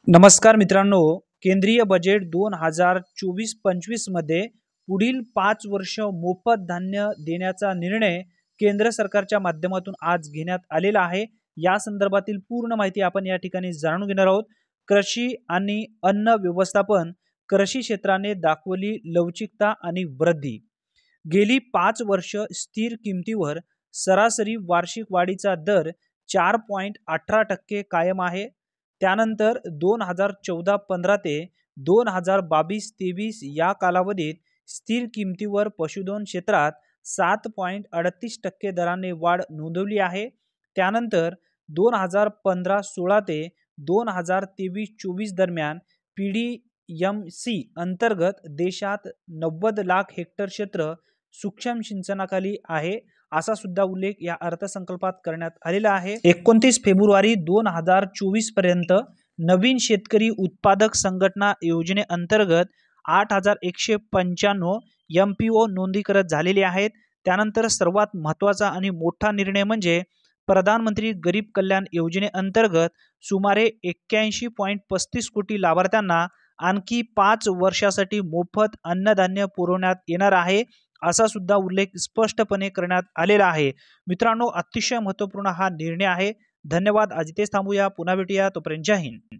नमस्कार मित्रांनो, केंद्रीय बजेट 2024-25 मध्ये पुढील 5 वर्ष मोफत धान्य देण्याचा निर्णय केंद्र सरकारच्या माध्यमातून आज घेण्यात आलेला आहे। या संदर्भातील पूर्ण माहिती आपण या ठिकाणी जाणून घेणार आहोत। कृषी आणि अन्न व्यवस्थापन कृषी क्षेत्राने दाखवली लवचिकता आणि वृद्धी। गेली 5 वर्ष स्थिर किमतीवर सरासरी वार्षिक वाढीचा दर 4.18% कायम आहे। त्यानंतर 2014-15 ते 2022-23 या कालावधीत स्थिर किमतीवर पशुधन क्षेत्रात 7.38% दराने वाढ नोंदवली आहे। त्यानंतर 2015-16 ते 2023-24 दरम्यान PDMC अंतर्गत देशात 90 लाख हेक्टर क्षेत्र सूक्ष्म सिंचनाखाली आहे असा सुद्धा उल्लेख या अर्थसंकल्पात करण्यात आलेला आहे। 29 फेब्रुवारी 2024 पर्यंत नवीन शेतकरी उत्पादक संघटना योजनेअंतर्गत 8195 MPO नोंदणीकृत झालेले आहेत। त्यानंतर सर्वात महत्त्वाचा आणि मोठा निर्णय म्हणजे प्रधानमंत्री गरीब कल्याण योजनेअंतर्गत सुमारे 81.35 कोटी लाभार्थ्यांना आणखी 5 वर्षासाठी मोफत अन्नधान्य पुरवण्यात येणार आहे असा सुद्धा उल्लेख स्पष्टपणे करण्यात आलेला आहे। मित्रांनो, अतिशय महत्त्वपूर्ण हा निर्णय आहे। धन्यवाद। आज इथेच थांबूया, पुन्हा भेटूया, तोपर्यंत जय हिंद।